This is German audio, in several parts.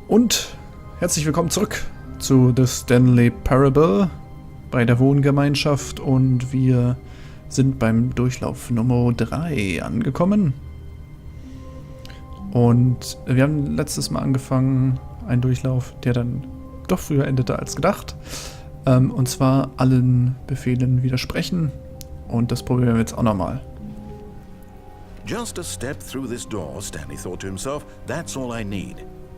Und herzlich willkommen zurück zu The Stanley Parable bei der Wohngemeinschaft und wir sind beim Durchlauf Nummer 3 angekommen. Und wir haben letztes Mal angefangen, einen Durchlauf, der dann doch früher endete als gedacht. Und zwar allen Befehlen widersprechen. Und das probieren wir jetzt auch nochmal. Just a step through this door, Stanley thought to himself, that's all I need.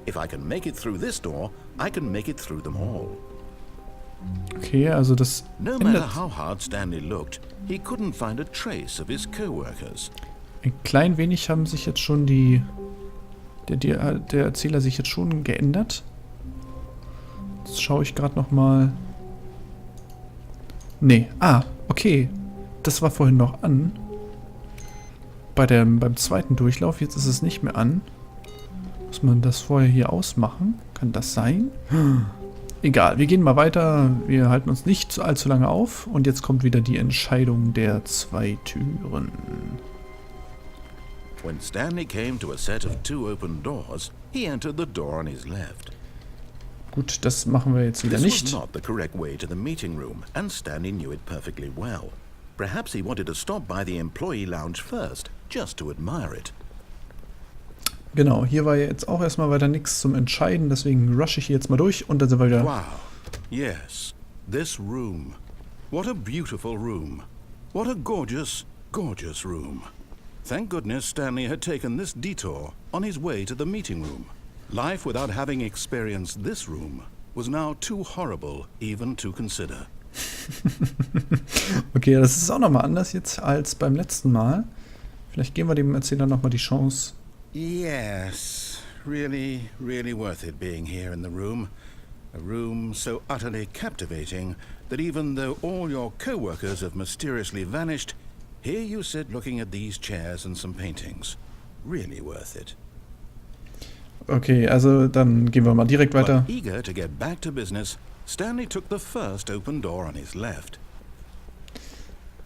If I can make it through this door, I can make it through them all. Okay, also das No matter how hard Stanley looked, he couldn't find a trace of his co-workers. Ein klein wenig haben sich jetzt schon der Erzähler sich jetzt schon geändert. Jetzt schaue ich gerade nochmal. Nee, okay. Das war vorhin noch an. Beim zweiten Durchlauf, jetzt ist es nicht mehr an. Muss man das vorher hier ausmachen? Kann das sein? Egal, wir gehen mal weiter. Wir halten uns nicht allzu lange auf. Und jetzt kommt wieder die Entscheidung der 2 Türen. When Stanley came to a set of 2 open doors, he entered the door on his left. Gut, das machen wir jetzt wieder This nicht. was not the correct way to the meeting room, and Stanley knew it perfectly well. Perhaps he wanted to stop by the employee lounge first, just to admire it. Genau, hier war jetzt auch erstmal weiter nichts zum Entscheiden, deswegen rushe ich hier jetzt mal durch und dann sind wir wieder... Wow. Yes, this room. What a beautiful room. What a gorgeous, gorgeous room. Thank goodness Stanley had taken this detour on his way to the meeting room. Life without having experienced this room was now too horrible even to consider. Okay, das ist auch nochmal anders jetzt als beim letzten Mal. Vielleicht geben wir dem Erzähler nochmal die Chance. Yes, really, really worth it being here in the room. A room so utterly captivating that even though all your co-workers have mysteriously vanished, here you sit looking at these chairs and some paintings. Really worth it. Okay, also dann gehen wir mal direkt weiter. But eager to get back to business, Stanley took the first open door on his left.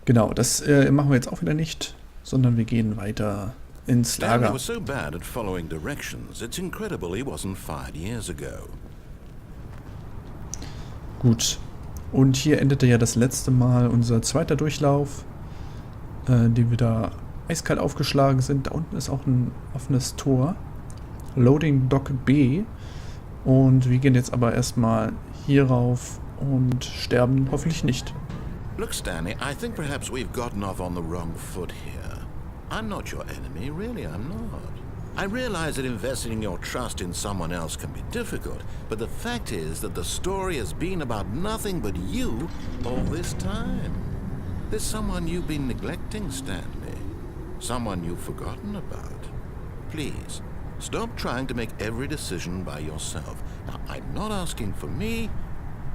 Genau, das machen wir jetzt auch wieder nicht, sondern wir gehen weiter ins Stanley Lager. was so bad at following directions, it's incredible he wasn't fired years ago. Gut, und hier endete ja das letzte Mal unser zweiter Durchlauf, den wir da eiskalt aufgeschlagen sind. Da unten ist auch ein offenes Tor. Loading Dock B. Und wir gehen jetzt aber erstmal hier rauf und sterben hoffentlich nicht. Look, Stanley, I think perhaps we've gotten off on the wrong foot here. I'm not your enemy, really, I'm not. I realize that investing your trust in someone else can be difficult, but the fact is that the story has been about nothing but you all this time. There's someone you've been neglecting, Stanley. Someone you've forgotten about. Please, stop trying to make every decision by yourself. Now, I'm not asking for me,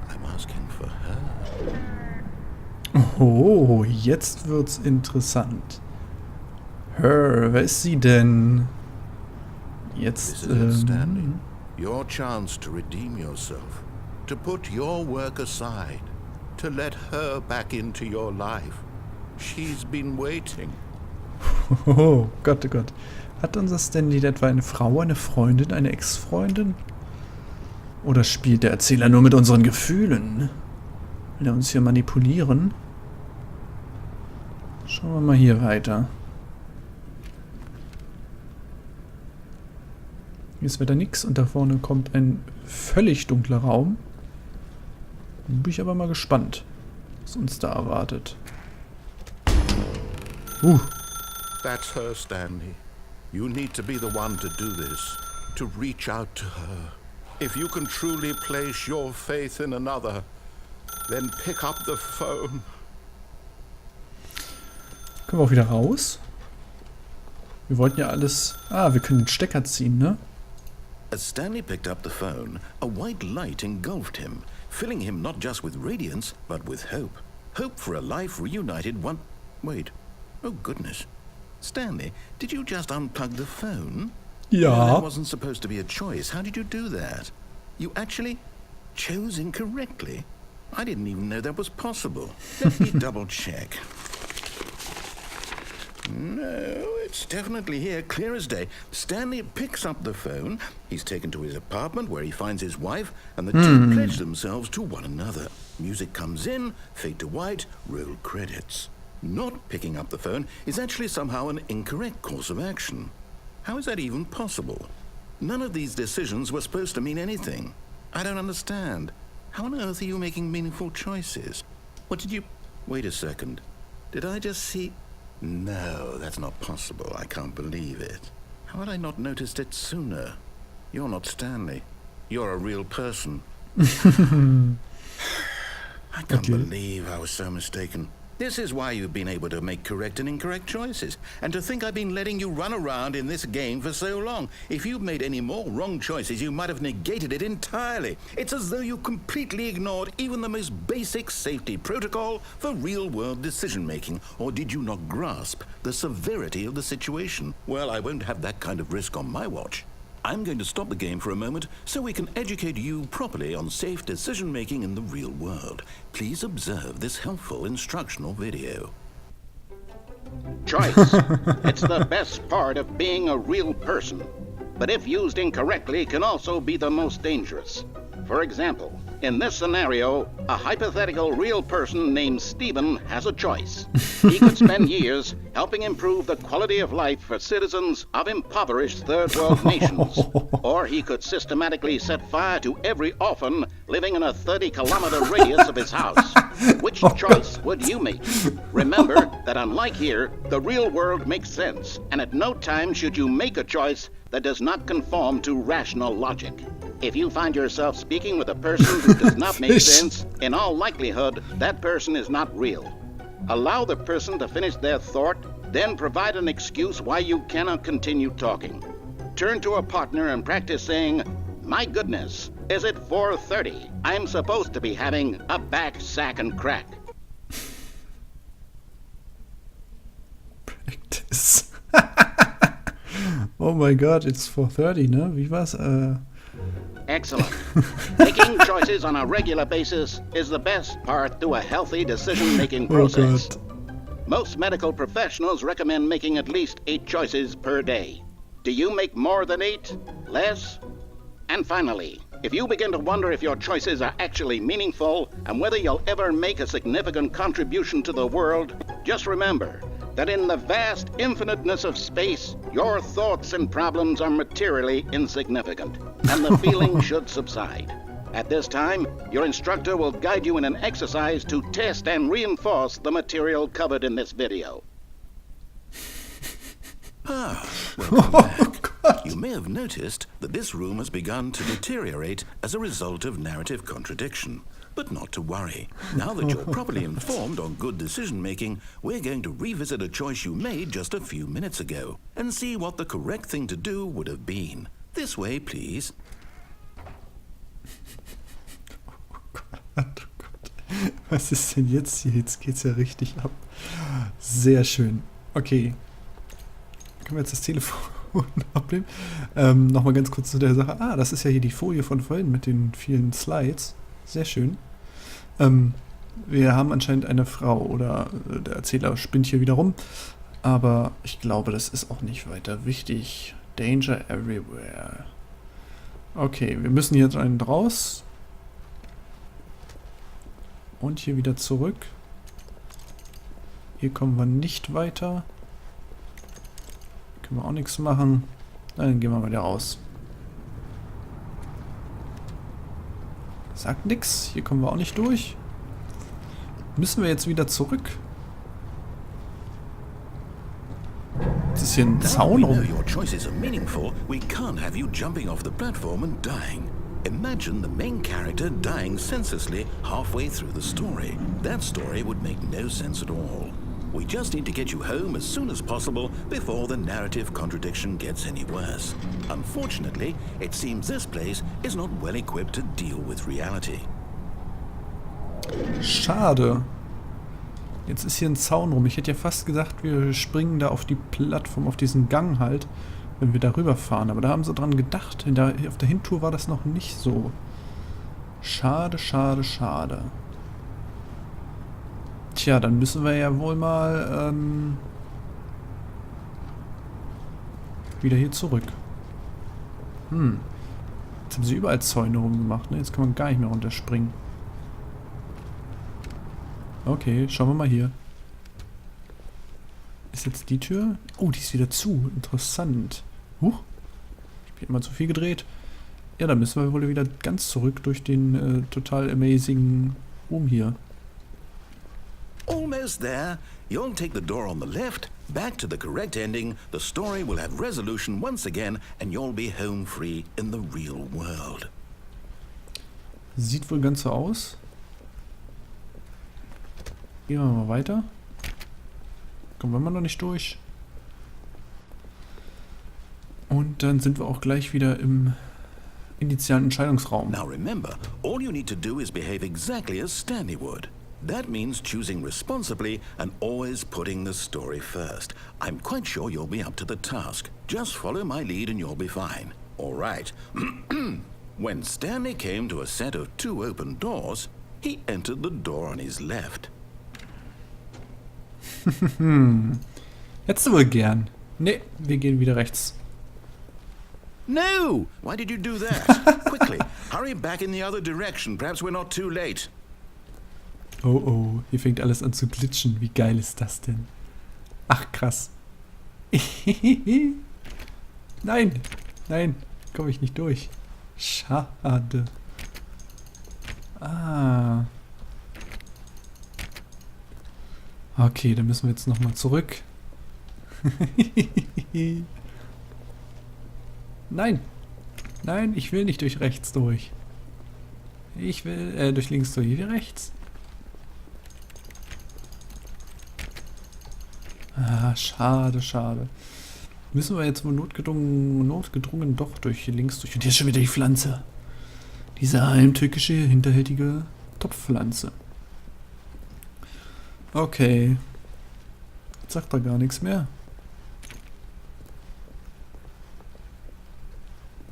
I'm asking for her. Oh, jetzt wird's interessant. Wer ist sie denn? Jetzt, This is it, Stanley. Your chance to redeem yourself. To put your work aside. To let her back into your life. She's been waiting. Oh Gott, oh Gott. Hat unser Stanley etwa eine Frau, eine Freundin, eine Ex-Freundin? Oder spielt der Erzähler nur mit unseren Gefühlen? Will er uns hier manipulieren? Schauen wir mal hier weiter. Hier ist wieder nichts und da vorne kommt ein völlig dunkler Raum. Bin ich aber mal gespannt, was uns da erwartet. That's her, Stanley. You need to be the one to do this. To reach out to her. If you can truly place your faith in another, then pick up the phone. Können wir auch wieder raus? Wir wollten ja alles... wir können den Stecker ziehen, ne? As Stanley picked up the phone, a white light engulfed him, filling him not just with radiance, but with hope. Hope for a life reunited one... Wait. Oh, goodness. Stanley, did you just unplug the phone? Ja. Well, that wasn't supposed to be a choice. How did you do that? You actually chose incorrectly? I didn't even know that was possible. Let me double check. No, it's definitely here, clear as day. Stanley picks up the phone. He's taken to his apartment where he finds his wife, and the two pledge themselves to one another. Music comes in, fade to white, roll credits. Not picking up the phone is actually somehow an incorrect course of action. How is that even possible? None of these decisions were supposed to mean anything. I don't understand. How on earth are you making meaningful choices? What did you... Wait a second. Did I just see... No, that's not possible. I can't believe it. How had I not noticed it sooner? You're not Stanley. You're a real person. I can't believe I was so mistaken. This is why you've been able to make correct and incorrect choices. And to think I've been letting you run around in this game for so long. If you'd made any more wrong choices, you might have negated it entirely. It's as though you completely ignored even the most basic safety protocol for real-world decision-making. Or did you not grasp the severity of the situation? Well, I won't have that kind of risk on my watch. I'm going to stop the game for a moment so we can educate you properly on safe decision-making in the real world. Please observe this helpful instructional video. Choice. It's the best part of being a real person. But if used incorrectly, can also be the most dangerous. For example, in this scenario, a hypothetical real person named Stephen has a choice. He could spend years helping improve the quality of life for citizens of impoverished third world nations. Or he could systematically set fire to every orphan living in a 30-kilometer radius of his house. Which choice would you make? Remember that unlike here, the real world makes sense, and at no time should you make a choice that does not conform to rational logic. If you find yourself speaking with a person who does not make sense, in all likelihood, that person is not real. Allow the person to finish their thought, then provide an excuse why you cannot continue talking. Turn to a partner and practice saying, "My goodness, is it 4:30? I'm supposed to be having a back, sack, and crack." Practice. Oh my God, it's 4:30, ne? Wie war's? Excellent. Making choices on a regular basis is the best part to a healthy decision-making process. Oh God. Most medical professionals recommend making at least 8 choices per day. Do you make more than 8? Less? And finally, if you begin to wonder if your choices are actually meaningful and whether you'll ever make a significant contribution to the world, just remember that in the vast infiniteness of space, your thoughts and problems are materially insignificant, and the feeling should subside. At this time, your instructor will guide you in an exercise to test and reinforce the material covered in this video. Welcome back. You may have noticed that this room has begun to deteriorate as a result of narrative contradiction. But not to worry. Now that you're properly informed on good decision-making, we're going to revisit a choice you made just a few minutes ago and see what the correct thing to do would have been. This way, please. Oh Gott. Was ist denn jetzt hier? Jetzt geht's ja richtig ab. Sehr schön. Okay. Können wir jetzt das Telefon abnehmen? Nochmal ganz kurz zu der Sache. Das ist ja hier die Folie von vorhin mit den vielen Slides. Sehr schön. Wir haben anscheinend eine Frau, oder der Erzähler spinnt hier wieder rum. Aber ich glaube, das ist auch nicht weiter wichtig. Danger everywhere. Okay, wir müssen hier jetzt einen raus. Und hier wieder zurück. Hier kommen wir nicht weiter. Können wir auch nichts machen. Dann gehen wir mal wieder raus. Sagt nix. Hier kommen wir auch nicht durch. Müssen wir jetzt wieder zurück? Jetzt ist hier ein Zaun rum. Your choices are meaningful. We can't have you jumping off the platform and dying. Imagine the main character dying senselessly halfway through the story. That story would make no sense at all. We just need to get you home as soon as possible before the narrative contradiction gets any worse. Unfortunately, it seems this place is not well equipped to deal with reality. Schade. Jetzt ist hier ein Zaun rum. Ich hätte ja fast gesagt, wir springen da auf die Plattform, auf diesen Gang halt, wenn wir darüber fahren. Aber da haben sie dran gedacht. Auf der Hintour war das noch nicht so. Schade, schade, schade. Tja, dann müssen wir ja wohl mal wieder hier zurück. Jetzt haben sie überall Zäune rumgemacht, ne? Jetzt kann man gar nicht mehr runterspringen. Okay, schauen wir mal hier. Ist jetzt die Tür? Oh, die ist wieder zu. Interessant. Huch. Ich bin immer zu viel gedreht. Ja, dann müssen wir wohl wieder ganz zurück durch den total amazing Room hier. Almost there. You'll take the door on the left, back to the correct ending, the story will have resolution once again, and you'll be home free in the real world. Sieht wohl ganz so aus. Gehen wir mal weiter. Kommen wir noch nicht durch. Und dann sind wir auch gleich wieder im initialen Entscheidungsraum. Now remember, all you need to do is behave exactly as Stanley would. That means choosing responsibly and always putting the story first. I'm quite sure you'll be up to the task. Just follow my lead and you'll be fine. All right. When Stanley came to a set of 2 open doors, he entered the door on his left. Hättest du wohl gern. Nee, wir gehen wieder rechts. No! Why did you do that? Quickly, hurry back in the other direction. Perhaps we're not too late. Oh oh, hier fängt alles an zu glitschen. Wie geil ist das denn? Ach, krass. Nein, nein, komme ich nicht durch. Schade. Ah. Okay, dann müssen wir jetzt nochmal zurück. Nein. Nein, ich will nicht durch rechts durch. Ich will durch links durch. Hier rechts. Ah, schade, schade. Müssen wir jetzt wohl notgedrungen doch durch links durch. Und hier ist schon wieder die Pflanze. Diese heimtückische, hinterhältige Topfpflanze. Okay. Jetzt sagt er gar nichts mehr.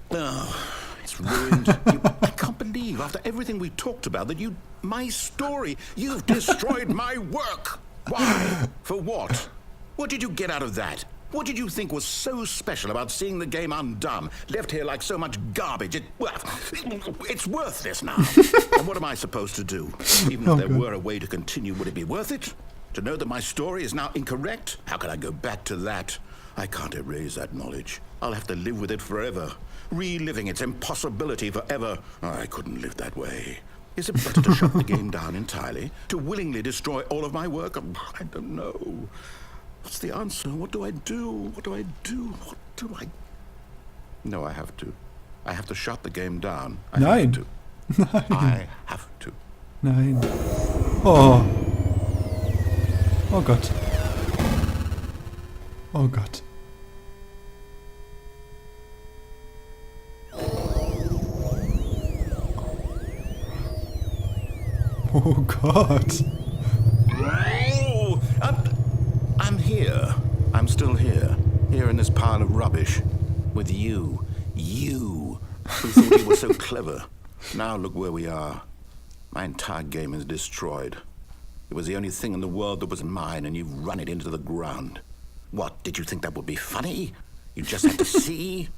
Oh, it's ruined. I can't believe, after everything we talked about, that my story, you've destroyed my work. Why? For what? What did you get out of that? What did you think was so special about seeing the game undone, left here like so much garbage? It's worthless now. And what am I supposed to do? Even if there were a way to continue, would it be worth it? To know that my story is now incorrect? How can I go back to that? I can't erase that knowledge. I'll have to live with it forever. Reliving its impossibility forever. I couldn't live that way. Is it better to shut the game down entirely? To willingly destroy all of my work? I don't know. What's the answer? What do I do? What do I do? What do I... No, I have to. I have to shut the game down. Nein. Have to. Nein. I have to. Nein. Oh. Oh Gott. Oh Gott. Oh Gott. Oh, I'm here. I'm still here. Here in this pile of rubbish. With you. You. Who thought you were so clever. Now look where we are. My entire game is destroyed. It was the only thing in the world that was mine, and you've run it into the ground. What, did you think that would be funny? You just had to see?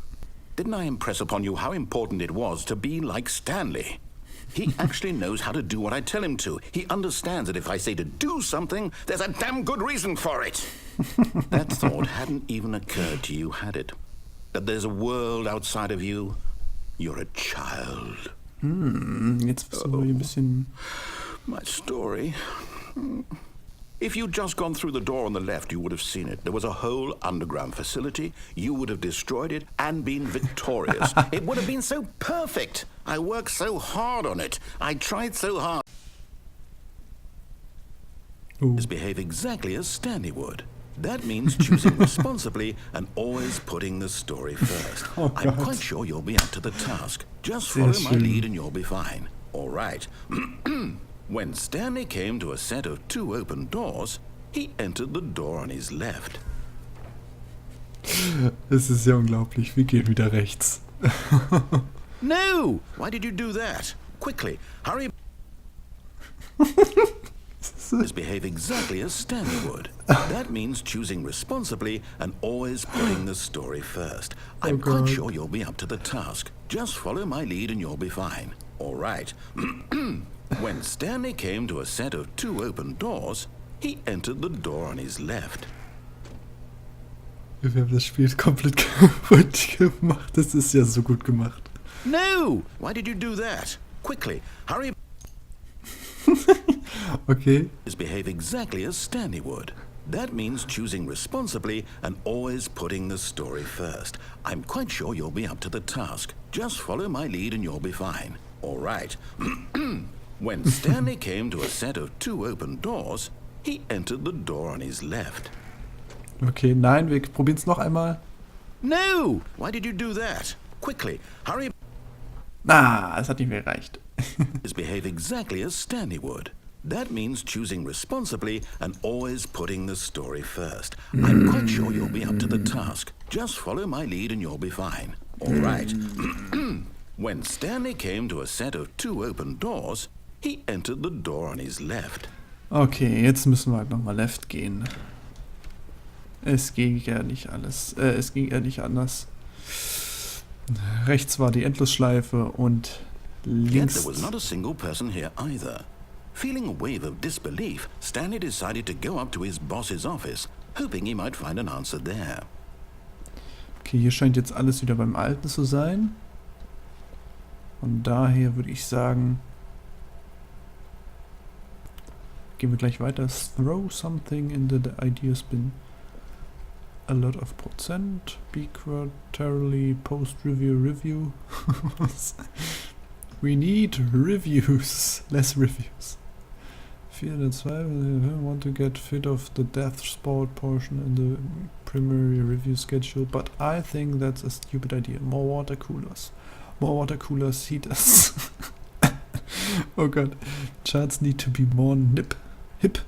Didn't I impress upon you how important it was to be like Stanley? He actually knows how to do what I tell him to. He understands that if I say to do something, there's a damn good reason for it. That thought hadn't even occurred to you, had it? That there's a world outside of you? You're a child. Jetzt bist du ein bisschen... My story. If you'd just gone through the door on the left, you would have seen it. There was a whole underground facility. You would have destroyed it and been victorious. It would have been so perfect. I worked so hard on it. I tried so hard. Just behave exactly as Stanley would. That means choosing responsibly and always putting the story first. Oh, I'm quite sure you'll be up to the task. Just follow my lead and you'll be fine. All right. When Stanley came to a set of 2 open doors, he entered the door on his left. Es ist ja unglaublich. Wir gehen wieder rechts. No! Why did you do that? Quickly, hurry. Das ist is behave exactly as Stanley would. That means choosing responsibly and always putting the story first. I'm quite sure you'll be up to the task. Just follow my lead and you'll be fine. All right. When Stanley came to a set of 2 open doors, he entered the door on his left. Wir haben das Spiel komplett kaputt gemacht. Das ist ja so gut gemacht. No! Why did you do that? Quickly, hurry. Okay. Is behave exactly as Stanley would. That means choosing responsibly and always putting the story first. I'm quite sure you'll be up to the task. Just follow my lead and you'll be fine. All right. When Stanley came to a set of 2 open doors, he entered the door on his left. Okay, nein, wir probieren es noch einmal. No! Why did you do that? Quickly, hurry. Es hat nicht mehr gereicht. Is behave exactly as Stanley would. That means choosing responsibly and always putting the story first. I'm quite sure you'll be up to the task. Just follow my lead and you'll be fine. All right. When Stanley came to a set of 2 open doors, he entered the door on his left. Okay, jetzt müssen wir halt nochmal left gehen. Es ging ja nicht alles. Es ging ja nicht anders. Rechts war die Endlosschleife und Yet links... there was not a single person here either. Feeling a wave of disbelief, Stanley decided to go up to his boss's office, hoping he might find an answer there. Okay, hier scheint jetzt alles wieder beim Alten zu sein. Von daher würde ich sagen... Gehen wir gleich weiter. Throw something in the ideas bin. A lot of percent. Be quarterly post-review. We need reviews. Less reviews. 402 want to get fit of the death sport portion in the primary review schedule, but I think that's a stupid idea. More water coolers. More water coolers heat us. Oh god. Charts need to be more hip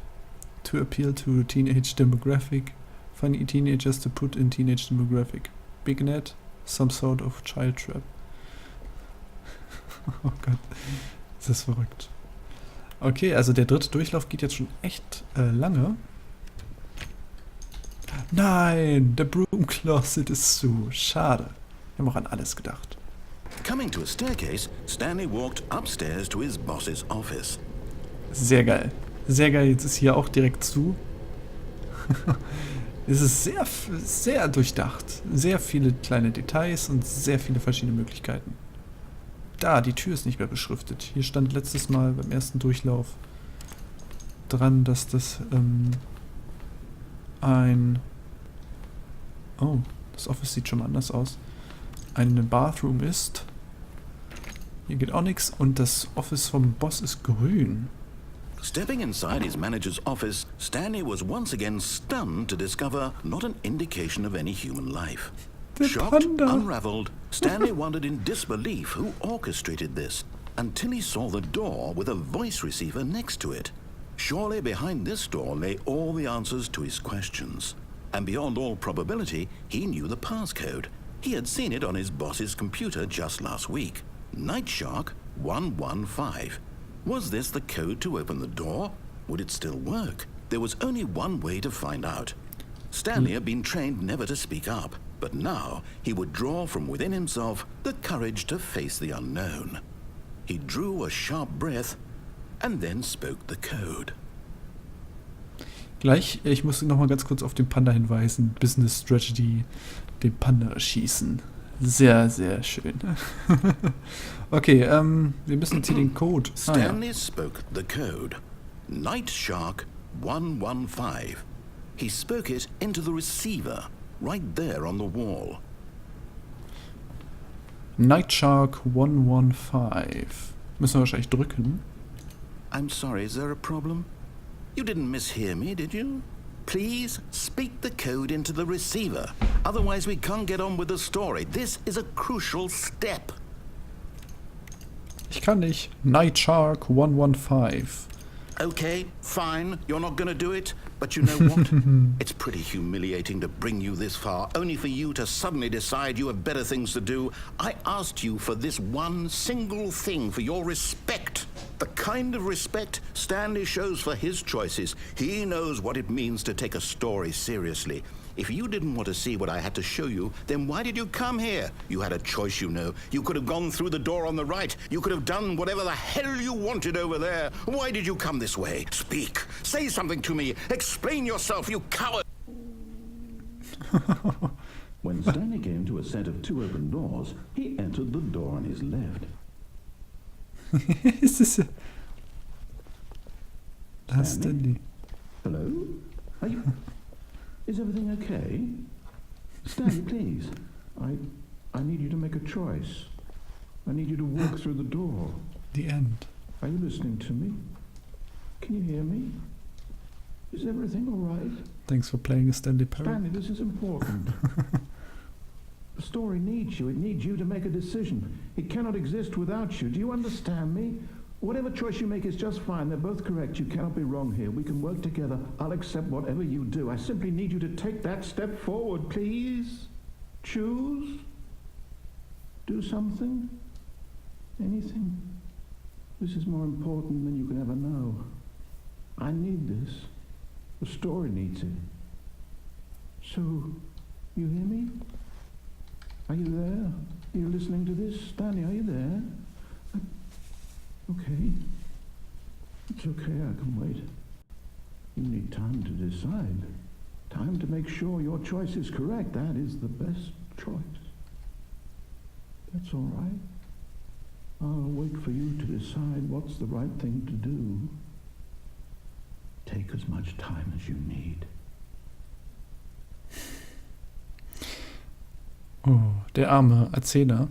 to appeal to teenage demographic. Funny teenagers to put in teenage demographic. Big net, some sort of child trap. Oh Gott, das ist verrückt. Okay, also der 3. Durchlauf geht jetzt schon echt lange. Nein, der Broom Closet ist zu. Schade. Wir haben auch an alles gedacht. Coming to a staircase, Stanley walked upstairs to his boss's office. Sehr geil. Sehr geil, jetzt ist hier auch direkt zu. Es ist sehr, sehr durchdacht. Sehr viele kleine Details und sehr viele verschiedene Möglichkeiten. Da, die Tür ist nicht mehr beschriftet. Hier stand letztes Mal beim ersten Durchlauf dran, dass das Oh, das Office sieht schon mal anders aus. Ein Bathroom ist. Hier geht auch nichts und das Office vom Boss ist grün. Stepping inside his manager's office, Stanley was once again stunned to discover not an indication of any human life. Der Shocked, Panda. unraveled, Stanley wondered in disbelief who orchestrated this, until he saw the door with a voice receiver next to it. Surely behind this door lay all the answers to his questions. And beyond all probability, he knew the passcode. He had seen it on his boss's computer just last week. Nightshark 115. Was this the code to open the door? Would it still work? There was only one way to find out. Stanley had been trained never to speak up, but now he would draw from within himself the courage to face the unknown. He drew a sharp breath and then spoke the code. Gleich, ich muss noch mal ganz kurz auf den Panda hinweisen. Business Strategy, den Panda erschießen. Sehr, sehr schön. Okay, wir müssen jetzt hier den Code. Stanley spoke the code. Nightshark 115. He spoke it into the receiver, right there on the wall. Nightshark 115. Müssen wir wahrscheinlich drücken. I'm sorry, is there a problem? You didn't mishear me, did you? Please speak the code into the receiver. Otherwise we can't get on with the story. This is a crucial step. Ich kann nicht. Nightshark 115. Okay, fine, you're not gonna do it. But you know what? It's pretty humiliating to bring you this far, only for you to suddenly decide you have better things to do. I asked you for this one single thing, for your respect. The kind of respect Stanley shows for his choices. He knows what it means to take a story seriously. If you didn't want to see what I had to show you, then why did you come here? You had a choice, you know. You could have gone through the door on the right. You could have done whatever the hell you wanted over there. Why did you come this way? Speak. Say something to me. Explain yourself, you coward. When Stanley came to a set of 2 open doors, he entered the door on his left. Ist es ja. Stanley. Hello? Are you... Is everything okay? Stanley, please. I need you to make a choice. I need you to walk through the door. The end. Are you listening to me? Can you hear me? Is everything all right? Thanks for playing a Stanley Parable. Stanley, this is important. The story needs you. It needs you to make a decision. It cannot exist without you. Do you understand me? Whatever choice you make is just fine. They're both correct. You cannot be wrong here. We can work together. I'll accept whatever you do. I simply need you to take that step forward, please. Choose. Do something. Anything. This is more important than you can ever know. I need this. The story needs it. So, you hear me? Are you there? Are you listening to this? Stanley, are you there? Okay. It's okay, I can wait. You need time to decide. Time to make sure your choice is correct. That is the best choice. That's all right. I'll wait for you to decide what's the right thing to do. Take as much time as you need. Oh, der arme Erzähler.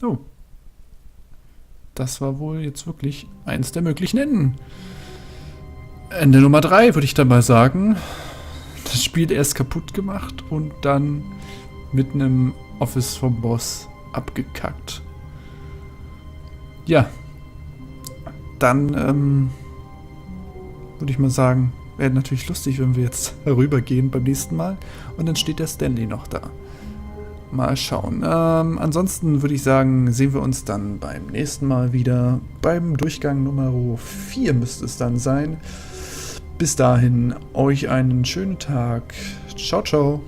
Oh. Das war wohl jetzt wirklich eins der möglichen Enden. Ende Nummer 3 würde ich dabei sagen. Das Spiel erst kaputt gemacht und dann mit einem Office vom Boss abgekackt. Ja. Dann würde ich mal sagen, wäre natürlich lustig, wenn wir jetzt herübergehen beim nächsten Mal. Und dann steht der Stanley noch da. Mal schauen. Ansonsten würde ich sagen, sehen wir uns dann beim nächsten Mal wieder. Beim Durchgang Nummer 4 müsste es dann sein. Bis dahin, euch einen schönen Tag. Ciao, ciao.